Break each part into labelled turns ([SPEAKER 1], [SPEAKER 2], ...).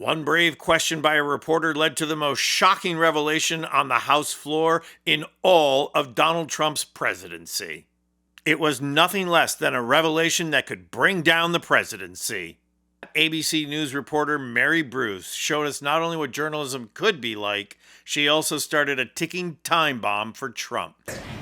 [SPEAKER 1] One brave question by a reporter led to the most shocking revelation on the House floor in all of Donald Trump's presidency. It was nothing less than a revelation that could bring down the presidency. ABC News reporter Mary Bruce showed us not only what journalism could be like, she also started a ticking time bomb for Trump.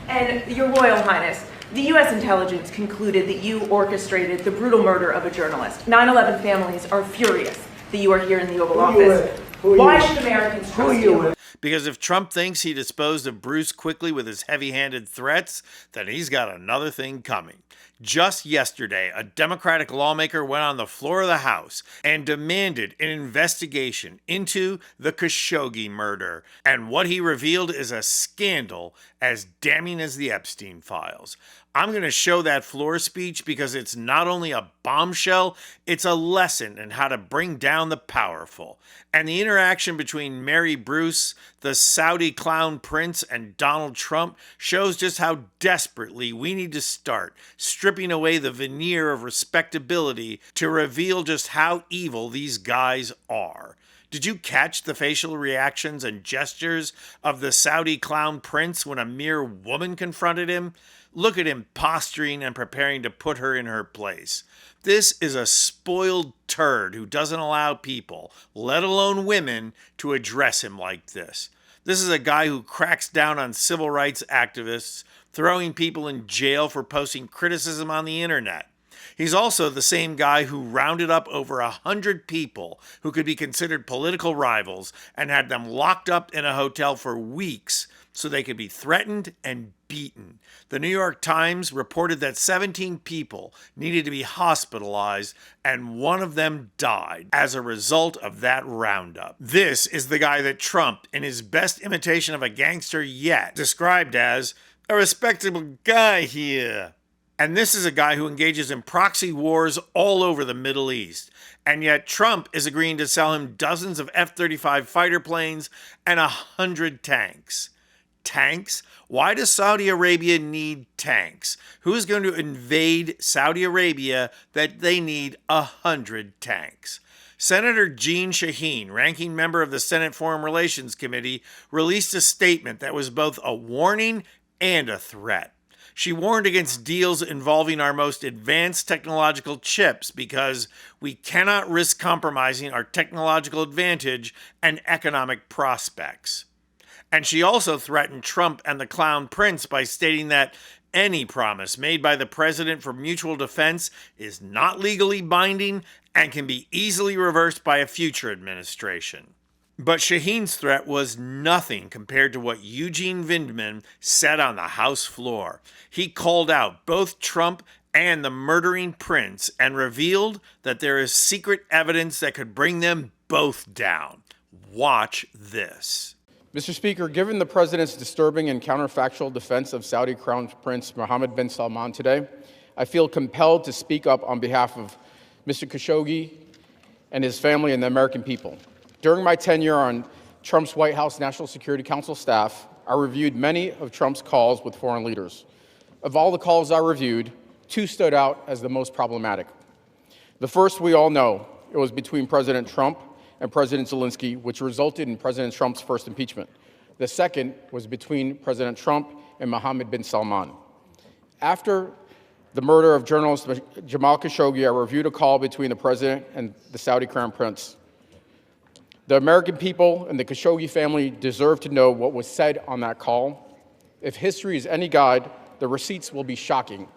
[SPEAKER 2] And Your Royal Highness, the U.S. intelligence concluded that you orchestrated the brutal murder of a journalist. 9/11 families are furious that you are here in the Oval Office. Why should Americans trust you?
[SPEAKER 1] Because if Trump thinks he disposed of Bruce quickly with his heavy-handed threats, then he's got another thing coming. Just yesterday, a Democratic lawmaker went on the floor of the House and demanded an investigation into the Khashoggi murder. And what he revealed is a scandal as damning as the Epstein files. I'm going to show that floor speech because it's not only a bombshell, it's a lesson in how to bring down the powerful. And the interaction between Mary Bruce, the Saudi clown prince, and Donald Trump shows just how desperately we need to start stripping away the veneer of respectability to reveal just how evil these guys are. Did you catch the facial reactions and gestures of the Saudi clown prince when a mere woman confronted him? Look at him posturing and preparing to put her in her place. This is a spoiled turd who doesn't allow people, let alone women, to address him like this. This is a guy who cracks down on civil rights activists, throwing people in jail for posting criticism on the internet. He's also the same guy who rounded up over 100 people who could be considered political rivals and had them locked up in a hotel for weeks so they could be threatened and beaten. The New York Times reported that 17 people needed to be hospitalized and one of them died as a result of that roundup. This is the guy that Trump, in his best imitation of a gangster yet, described as a respectable guy here. And this is a guy who engages in proxy wars all over the Middle East. And yet Trump is agreeing to sell him dozens of F-35 fighter planes and 100 tanks. Tanks? Why does Saudi Arabia need tanks? Who is going to invade Saudi Arabia that they need 100 tanks? Senator Jeanne Shaheen, ranking member of the Senate Foreign Relations Committee, released a statement that was both a warning and a threat. She warned against deals involving our most advanced technological chips because we cannot risk compromising our technological advantage and economic prospects. And she also threatened Trump and the clown prince by stating that any promise made by the president for mutual defense is not legally binding and can be easily reversed by a future administration. But Shaheen's threat was nothing compared to what Eugene Vindman said on the House floor. He called out both Trump and the murdering prince and revealed that there is secret evidence that could bring them both down. Watch this.
[SPEAKER 3] Mr. Speaker, given the President's disturbing and counterfactual defense of Saudi Crown Prince Mohammed bin Salman today, I feel compelled to speak up on behalf of Mr. Khashoggi and his family and the American people. During my tenure on Trump's White House National Security Council staff, I reviewed many of Trump's calls with foreign leaders. Of all the calls I reviewed, 2 stood out as the most problematic. The first we all know, it was between President Trump and President Zelensky, which resulted in President Trump's first impeachment. The second was between President Trump and Mohammed bin Salman. After the murder of journalist Jamal Khashoggi, I reviewed a call between the President and the Saudi Crown Prince. The American people and the Khashoggi family deserve to know what was said on that call. If history is any guide, the receipts will be shocking.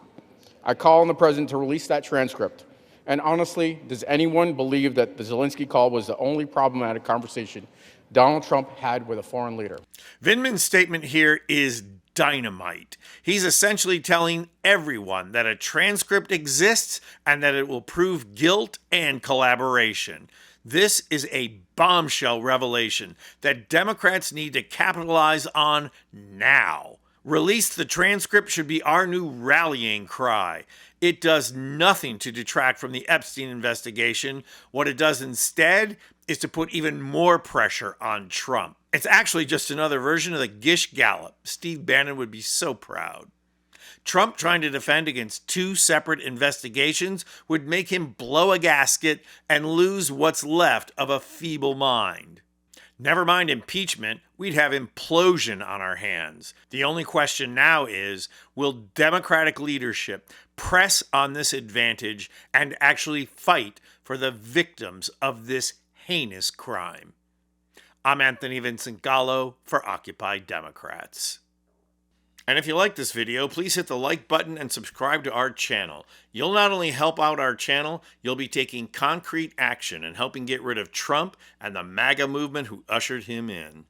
[SPEAKER 3] I call on the President to release that transcript. And honestly, does anyone believe that the Zelensky call was the only problematic conversation Donald Trump had with a foreign leader?
[SPEAKER 1] Vindman's statement here is dynamite. He's essentially telling everyone that a transcript exists and that it will prove guilt and collaboration. This is a bombshell revelation that Democrats need to capitalize on now. Release the transcript should be our new rallying cry. It does nothing to detract from the Epstein investigation. What it does instead is to put even more pressure on Trump. It's actually just another version of the Gish Gallop. Steve Bannon would be so proud. Trump trying to defend against two separate investigations would make him blow a gasket and lose what's left of a feeble mind. Never mind impeachment, we'd have implosion on our hands. The only question now is, will Democratic leadership press on this advantage and actually fight for the victims of this heinous crime? I'm Anthony Vincent Gallo for Occupy Democrats. And if you like this video, please hit the like button and subscribe to our channel. You'll not only help out our channel, you'll be taking concrete action and helping get rid of Trump and the MAGA movement who ushered him in.